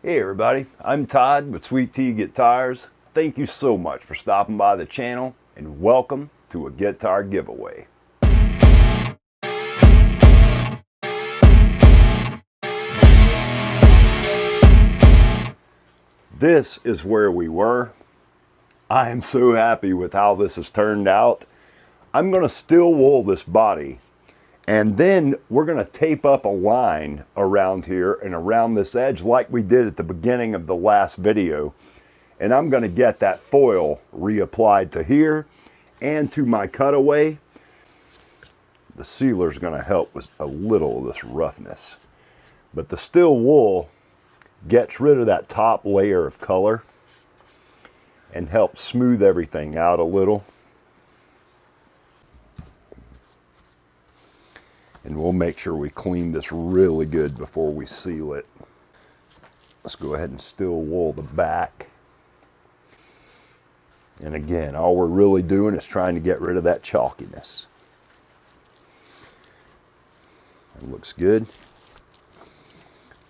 Hey everybody, I'm Todd with Sweet Tea Guitars. Thank you so much for stopping by the channel and welcome to a guitar giveaway. This is where we were. I am so happy with how this has turned out. I'm going to steel wool this body and then we're going to tape up a line around here and around this edge like we did at the beginning of the last video. And I'm going to get that foil reapplied to here and to my cutaway. The sealer is going to help with a little of this roughness. But the steel wool gets rid of that top layer of color and helps smooth everything out a little. And we'll make sure we clean this really good before we seal it. Let's go ahead and steel wool the back. And again, all we're really doing is trying to get rid of that chalkiness. It looks good.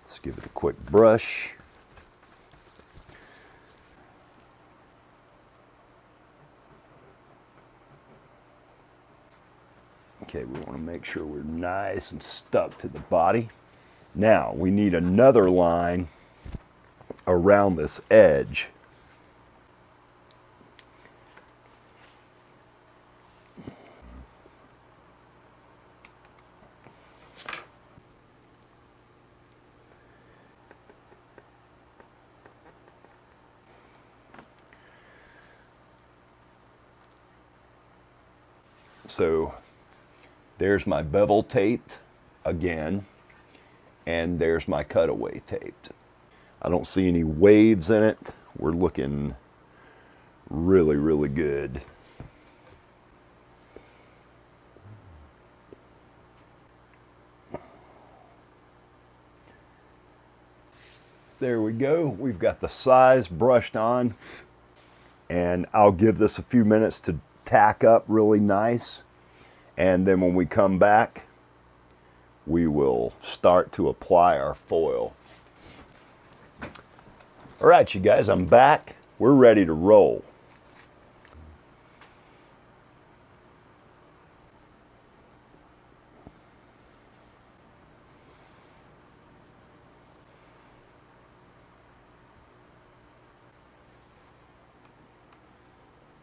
Let's give it a quick brush. Okay, we want to make sure we're nice and stuck to the body. Now, we need another line around this edge. So, there's my bevel taped again, and there's my cutaway taped. I don't see any waves in it. We're looking really, really good. There we go. We've got the size brushed on, and I'll give this a few minutes to tack up really nice. And then when we come back, we will start to apply our foil. All right, you guys, I'm back. We're ready to roll.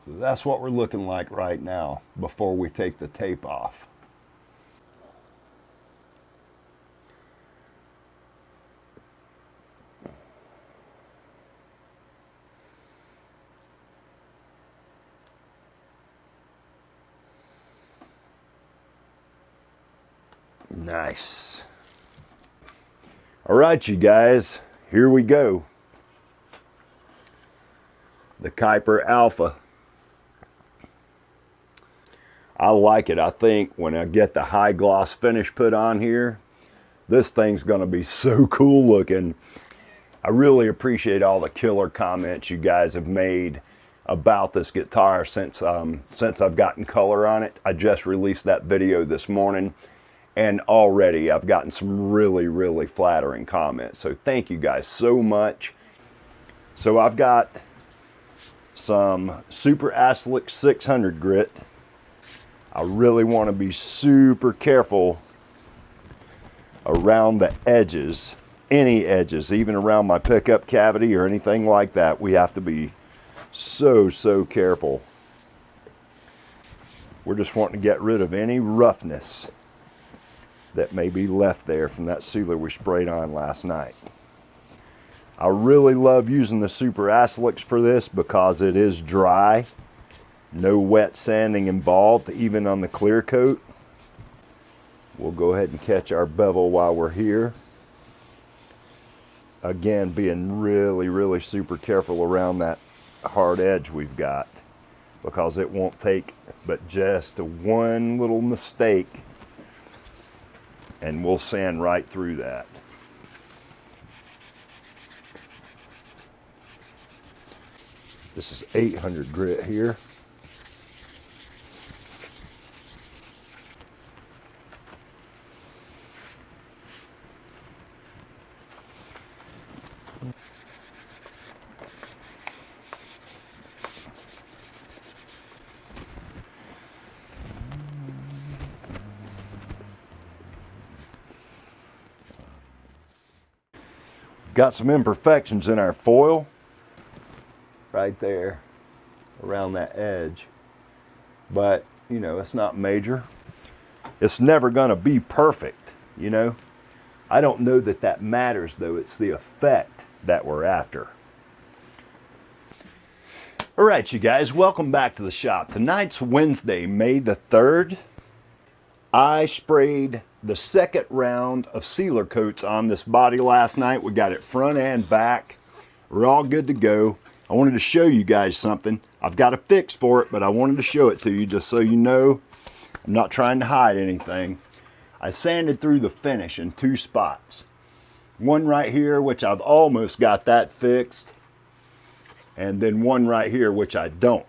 So that's what we're looking like right now before we take the tape off. Nice. All right, you guys, here we go. The Kyper Alpha. I like it. I think when I get the high gloss finish put on here, this thing's going to be so cool looking. I really appreciate all the killer comments you guys have made about this guitar since I've gotten color on it. I just released that video this morning, and already I've gotten some really, really flattering comments. So thank you guys so much. So I've got some Super Acrylic 600 grit. I really want to be super careful around the edges, any edges, even around my pickup cavity or anything like that. We have to be so careful. We're just wanting to get rid of any roughness that may be left there from that sealer we sprayed on last night. I really love using the Super Acrylics for this because it is dry. No wet sanding involved, even on the clear coat. We'll go ahead and catch our bevel while we're here. Again, being really super careful around that hard edge we've got, because it won't take but just one little mistake and we'll sand right through that. This is 800 grit here. Got some imperfections in our foil right there around that edge, but you know, it's not major. It's never gonna be perfect, you know. I don't know that that matters though. It's the effect that we're after. All right, you guys, welcome back to the shop. Tonight's Wednesday, May the 3rd. I sprayed the second round of sealer coats on this body last night. We got it front and back. We're all good to go. I wanted to show you guys something. I've got a fix for it, but I wanted to show it to you just so you know I'm not trying to hide anything. I sanded through the finish in 2 spots. One right here, which I've almost got that fixed, and then one right here, which I don't.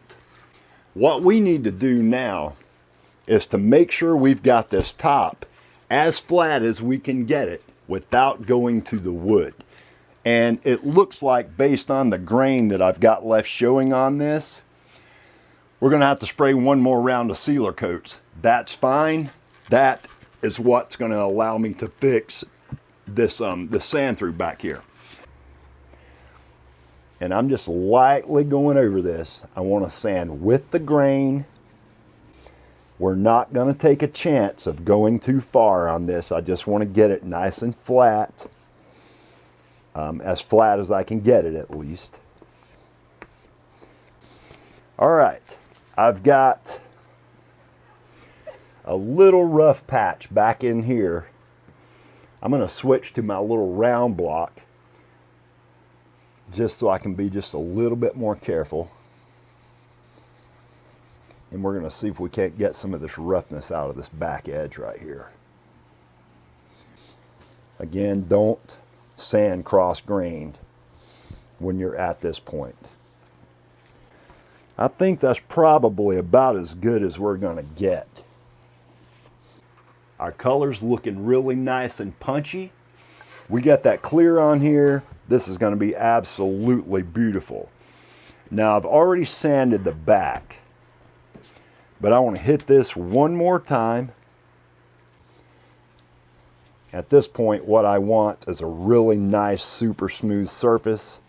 What we need to do now is to make sure we've got this top as flat as we can get it without going to the wood. And it looks like, based on the grain that I've got left showing on this, we're gonna have to spray one more round of sealer coats. That's fine. That is what's gonna allow me to fix this sand through back here. And I'm just lightly going over this. I want to sand with the grain. We're not going to take a chance of going too far on this. I just want to get it nice and flat. As flat as I can get it, at least. All right. I've got a little rough patch back in here. I'm going to switch to my little round block just so I can be just a little bit more careful. And we're going to see if we can't get some of this roughness out of this back edge right here. Again, don't sand cross-grained when you're at this point. I think that's probably about as good as we're going to get. Our color's looking really nice and punchy. We got that clear on here. This is going to be absolutely beautiful. Now, I've already sanded the back, but I want to hit this one more time. At this point, what I want is a really nice, super smooth surface.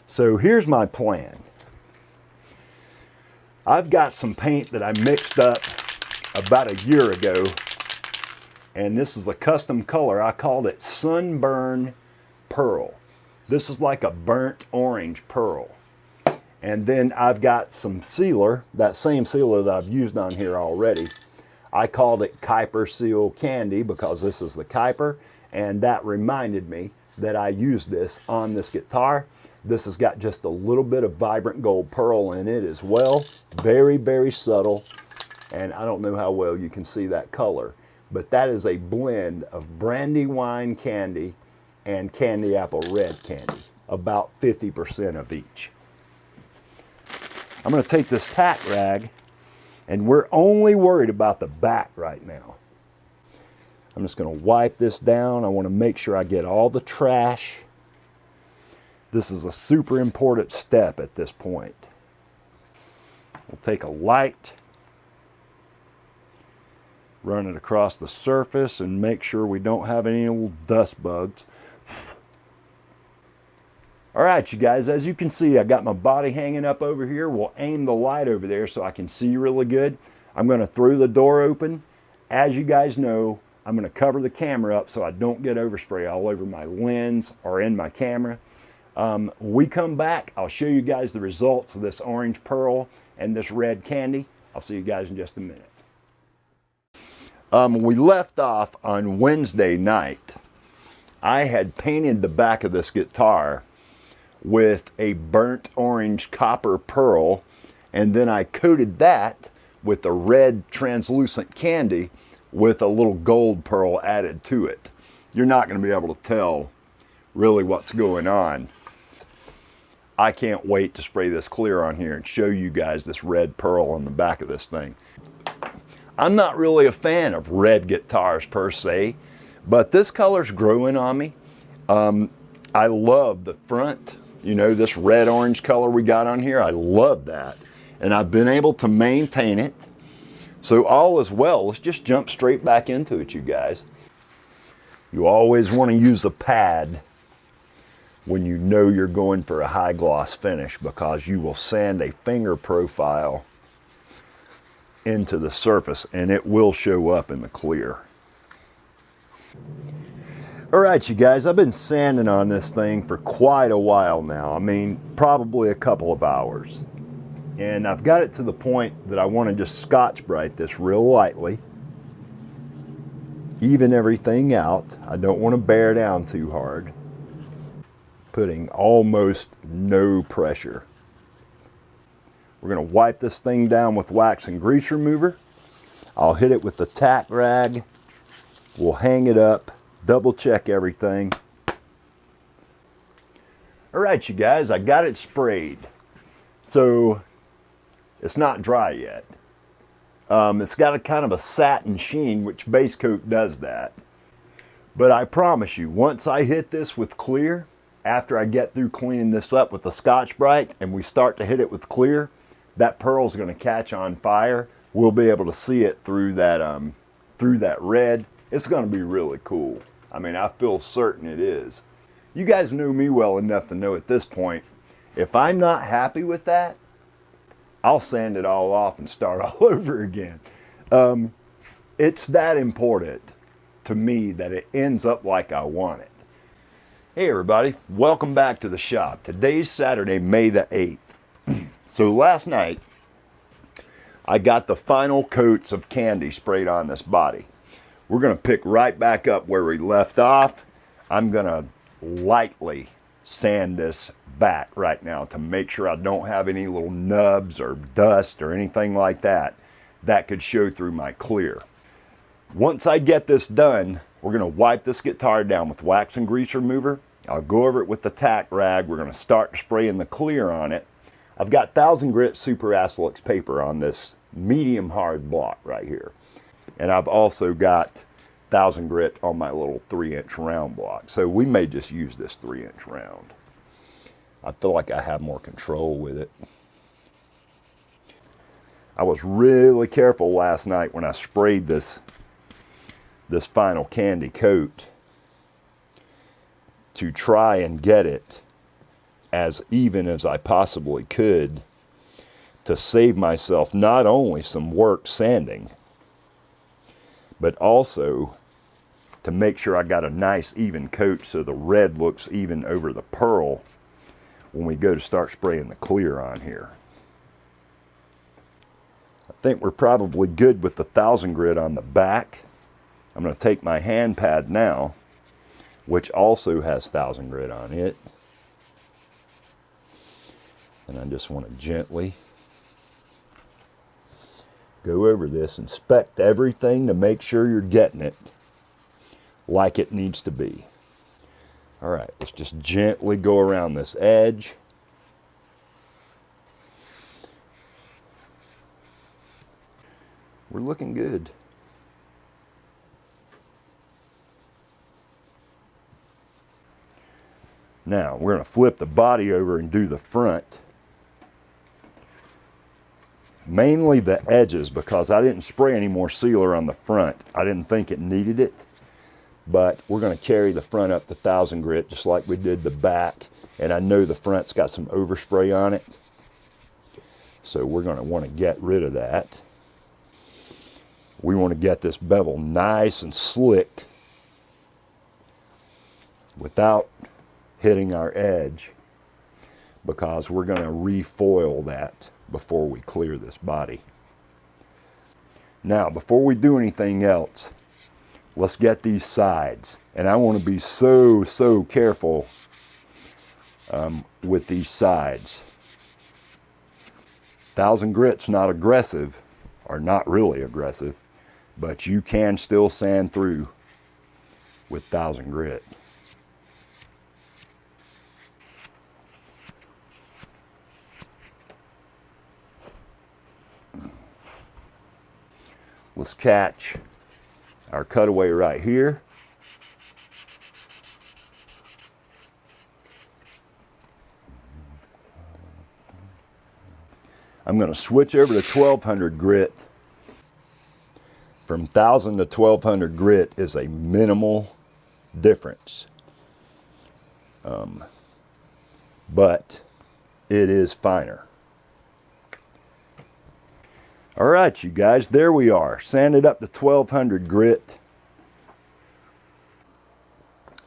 So here's my plan. I've got some paint that I mixed up about a year ago, and this is a custom color. I called it Sunburn Pearl. This is like a burnt orange pearl. And then I've got some sealer, that same sealer that I've used on here already. I called it Kyper Seal Candy because this is the Kyper, and that reminded me that I used this on this guitar. This has got just a little bit of vibrant gold pearl in it as well. Very, very subtle, and I don't know how well you can see that color, but that is a blend of Brandywine candy and candy apple red candy, about 50% of each. I'm going to take this tack rag, and we're only worried about the back right now. I'm just going to wipe this down. I want to make sure I get all the trash. This is a super important step at this point. We'll take a light, run it across the surface, and make sure we don't have any little dust bugs. All right, you guys, as you can see, I got my body hanging up over here. We'll aim the light over there so I can see really good. I'm going to throw the door open. As you guys know, I'm going to cover the camera up so I don't get overspray all over my lens or in my camera. When we come back, I'll show you guys the results of this orange pearl and this red candy. I'll see you guys in just a minute. We left off on Wednesday night. I had painted the back of this guitar with a burnt orange copper pearl, and then I coated that with a red translucent candy with a little gold pearl added to it. You're not going to be able to tell really what's going on. I can't wait to spray this clear on here and show you guys this red pearl on the back of this thing. I'm not really a fan of red guitars per se, but this color's growing on me. I love the front, you know, this red orange color we got on here. I love that. And I've been able to maintain it. So all is well. Let's just jump straight back into it, you guys. You always want to use a pad when you know you're going for a high gloss finish, because you will sand a finger profile into the surface and it will show up in the clear. All right, you guys, I've been sanding on this thing for quite a while now. I mean, probably a couple of hours. And I've got it to the point that I want to just Scotch-Brite this real lightly. Even everything out. I don't want to bear down too hard. Putting almost no pressure. We're going to wipe this thing down with wax and grease remover. I'll hit it with the tack rag. We'll hang it up, double check everything. All right, you guys, I got it sprayed. So it's not dry yet. It's got a kind of a satin sheen, which base coat does that. But I promise you, once I hit this with clear, after I get through cleaning this up with the Scotch-Brite and we start to hit it with clear, that pearl's going to catch on fire. We'll be able to see it through that red. It's going to be really cool. I mean, I feel certain it is. You guys know me well enough to know at this point, if I'm not happy with that, I'll sand it all off and start all over again. It's that important to me that it ends up like I want it. Hey everybody, welcome back to the shop. Today's Saturday, May the 8th. So last night, I got the final coats of candy sprayed on this body. We're gonna pick right back up where we left off. I'm gonna lightly sand this back right now to make sure I don't have any little nubs or dust or anything like that that could show through my clear. Once I get this done, we're going to wipe this guitar down with wax and grease remover. I'll go over it with the tack rag. We're going to start spraying the clear on it. I've got 1000 grit super Acelix paper on this medium hard block right here. And I've also got 1000 grit on my little 3-inch round block. So we may just use this 3-inch round. I feel like I have more control with it. I was really careful last night when I sprayed this final candy coat to try and get it as even as I possibly could to save myself not only some work sanding, but also to make sure I got a nice even coat so the red looks even over the pearl when we go to start spraying the clear on here. I think we're probably good with the 1000 grit on the back. I'm going to take my hand pad now, which also has 1000 grit on it. And I just want to gently go over this, inspect everything to make sure you're getting it like it needs to be. All right, let's just gently go around this edge. We're looking good. Now, we're going to flip the body over and do the front. Mainly the edges, because I didn't spray any more sealer on the front. I didn't think it needed it. But we're going to carry the front up to 1000 grit just like we did the back. And I know the front's got some overspray on it. So we're going to want to get rid of that. We want to get this bevel nice and slick without hitting our edge, because we're going to refoil that before we clear this body. Now, before we do anything else, let's get these sides. And I want to be so careful with these sides. 1000 grit's not aggressive, or not really aggressive, but you can still sand through with 1000 grit. Let's catch our cutaway right here. I'm going to switch over to 1200 grit. From 1000 to 1200 grit is a minimal difference. But it is finer. All right, you guys, there we are. Sanded up to 1200 grit.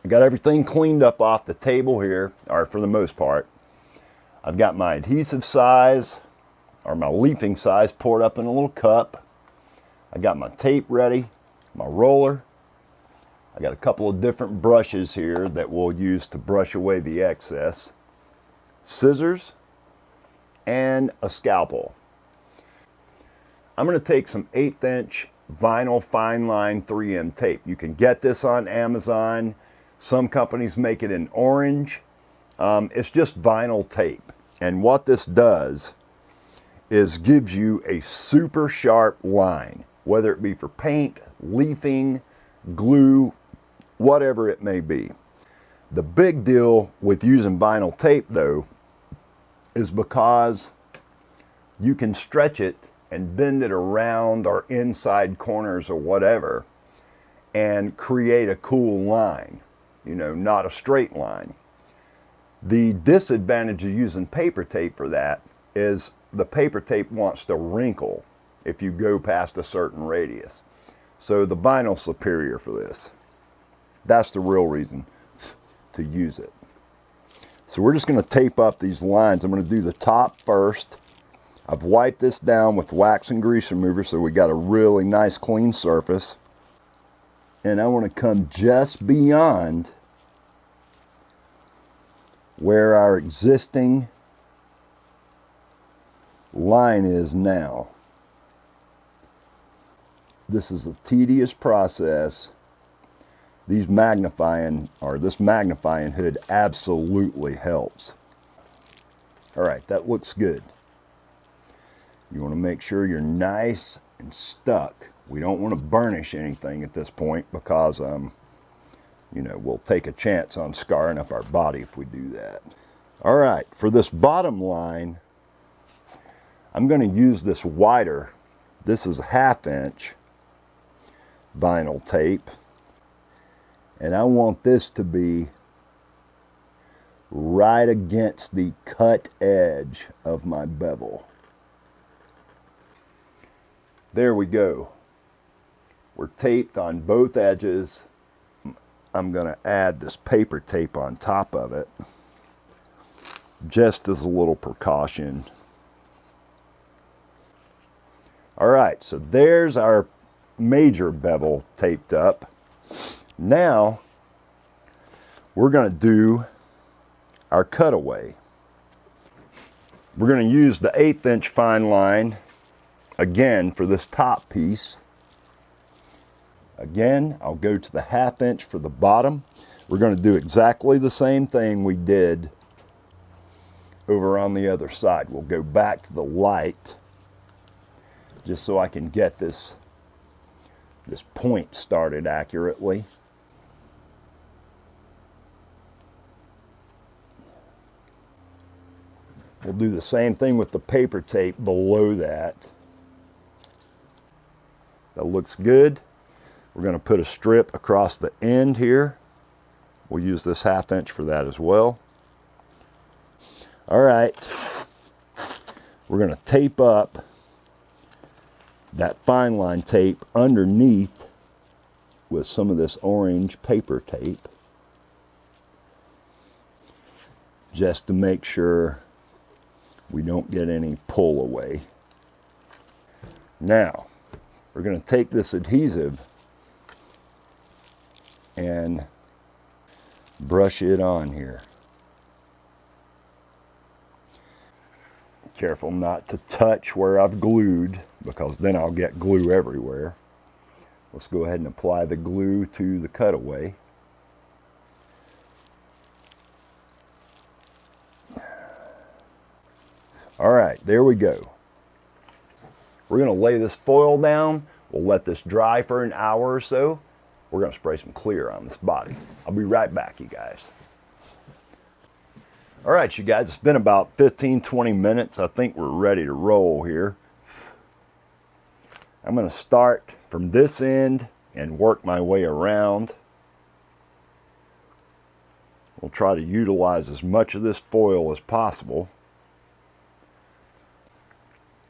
I got everything cleaned up off the table here, or for the most part. I've got my adhesive size, or my leafing size, poured up in a little cup. I got my tape ready, my roller. I got a couple of different brushes here that we'll use to brush away the excess. Scissors, and a scalpel. I'm going to take some 1/8 inch vinyl fine line 3M tape. You can get this on Amazon. Some companies make it in orange. It's just vinyl tape. And what this does is gives you a super sharp line, whether it be for paint, leafing, glue, whatever it may be. The big deal with using vinyl tape though is because you can stretch it and bend it around or inside corners or whatever and create a cool line, you know, not a straight line. The disadvantage of using paper tape for that is the paper tape wants to wrinkle if you go past a certain radius. So the vinyl's superior for this. That's the real reason to use it. So we're just going to tape up these lines. I'm going to do the top first. I've wiped this down with wax and grease remover so we got a really nice clean surface. And I want to come just beyond where our existing line is now. This is a tedious process. This magnifying hood absolutely helps. All right, that looks good. You want to make sure you're nice and stuck. We don't want to burnish anything at this point because, you know, we'll take a chance on scarring up our body if we do that. All right, for this bottom line, I'm going to use this wider. This is 1/2 inch vinyl tape. And I want this to be right against the cut edge of my bevel. There we go. We're taped on both edges. I'm going to add this paper tape on top of it, just as a little precaution. All right, so there's our major bevel taped up. Now, we're going to do our cutaway. We're going to use the 1/8 inch fine line again for this top piece. Again, I'll go to the 1/2 inch for the bottom. We're going to do exactly the same thing we did over on the other side. We'll go back to the light just so I can get this point started accurately. We'll do the same thing with the paper tape below that. That looks good. We're going to put a strip across the end here. We'll use this 1/2 inch for that as well. All right. We're going to tape up that fine line tape underneath with some of this orange paper tape, just to make sure we don't get any pull away. Now, we're going to take this adhesive and brush it on here. Careful not to touch where I've glued, because then I'll get glue everywhere. Let's go ahead and apply the glue to the cutaway. All right, there we go. We're going to lay this foil down. We'll let this dry for an hour or so. We're going to spray some clear on this body. I'll be right back, you guys. All right, you guys, it's been about 15-20 minutes. I think we're ready to roll here. I'm going to start from this end and work my way around. We'll try to utilize as much of this foil as possible.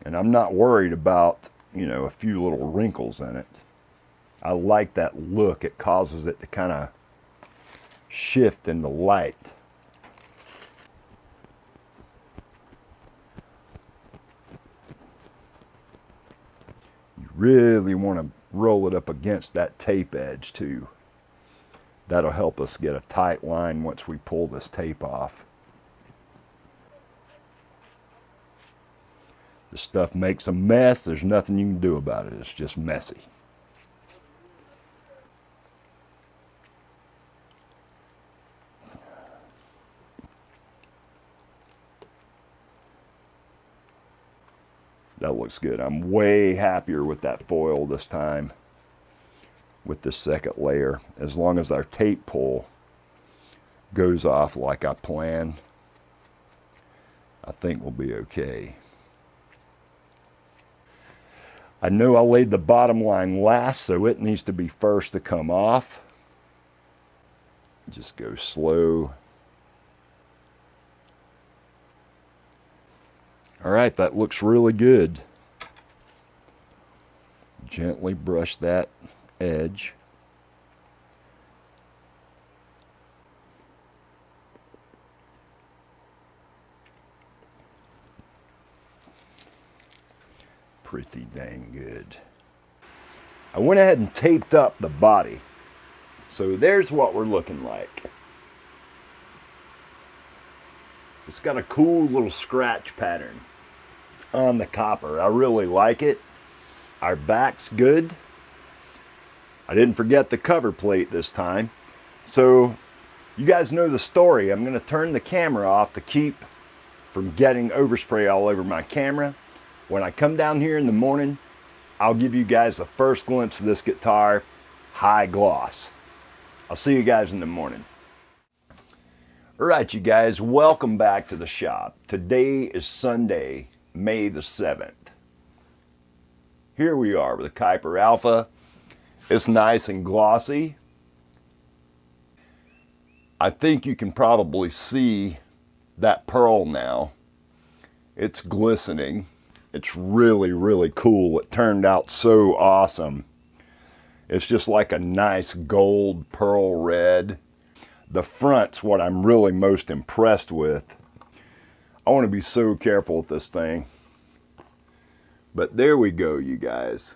And I'm not worried about, you know, a few little wrinkles in it. I like that look. It causes it to kind of shift in the light. You really want to roll it up against that tape edge too. That'll help us get a tight line once we pull this tape off. This stuff makes a mess. There's nothing you can do about it. It's just messy. That looks good. I'm way happier with that foil this time with this second layer. As long as our tape pull goes off like I planned, I think we'll be okay. I know I laid the bottom line last, so it needs to be first to come off. Just go slow. All right, that looks really good. Gently brush that edge. Pretty dang good. I went ahead and taped up the body. So there's what we're looking like. It's got a cool little scratch pattern on the copper. I really like it. Our back's good. I didn't forget the cover plate this time. So you guys know the story. I'm going to turn the camera off to keep from getting overspray all over my camera. When I come down here in the morning, I'll give you guys the first glimpse of this guitar, high gloss. I'll see you guys in the morning. All right, you guys, welcome back to the shop. Today is Sunday, May the 7th. Here we are with a Kyper Alpha. It's nice and glossy. I think you can probably see that pearl now. It's glistening. It's really, really cool. It turned out so awesome. It's just like a nice gold pearl red. The front's what I'm really most impressed with. I want to be so careful with this thing. But there we go, you guys.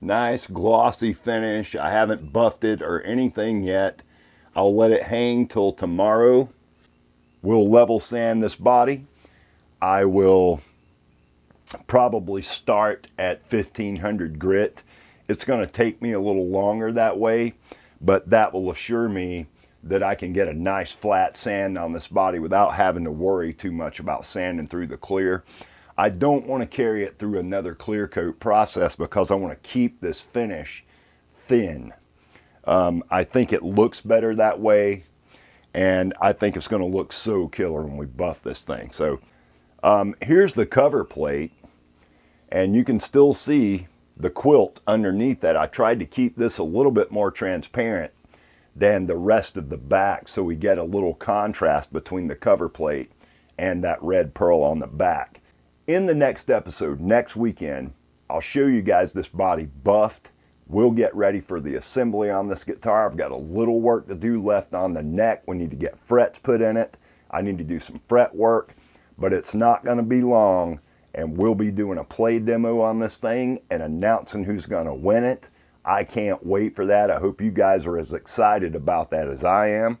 Nice glossy finish. I haven't buffed it or anything yet. I'll let it hang till tomorrow. We'll level sand this body. I will probably start at 1500 grit. It's going to take me a little longer that way, but that will assure me that I can get a nice flat sand on this body without having to worry too much about sanding through the clear. I don't want to carry it through another clear coat process because I want to keep this finish thin. I think it looks better that way, and I think it's going to look so killer when we buff this thing. So here's the cover plate, and you can still see the quilt underneath that. I tried to keep this a little bit more transparent than the rest of the back so we get a little contrast between the cover plate and that red pearl on the back. In the next episode, next weekend, I'll show you guys this body buffed. We'll get ready for the assembly on this guitar. I've got a little work to do left on the neck. We need to get frets put in it. I need to do some fret work, but it's not going to be long, and we'll be doing a play demo on this thing and announcing who's going to win it. I can't wait for that. I hope you guys are as excited about that as I am.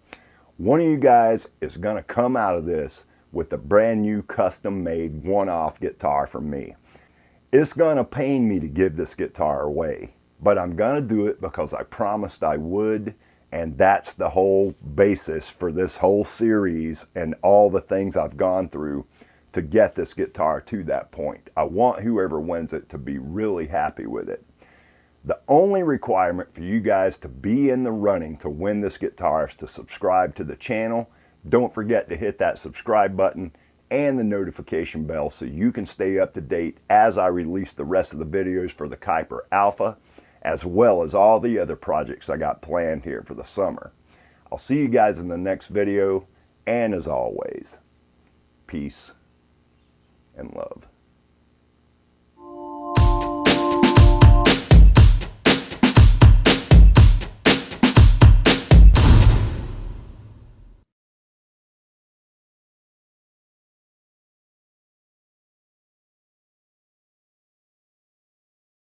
One of you guys is going to come out of this with a brand new custom made one-off guitar from me. It's going to pain me to give this guitar away, but I'm going to do it because I promised I would, and that's the whole basis for this whole series and all the things I've gone through to get this guitar to that point. I want whoever wins it to be really happy with it. The only requirement for you guys to be in the running to win this guitar is to subscribe to the channel. Don't forget to hit that subscribe button and the notification bell so you can stay up to date as I release the rest of the videos for the Kyper Alpha, as well as all the other projects I got planned here for the summer. I'll see you guys in the next video, and as always, peace and love.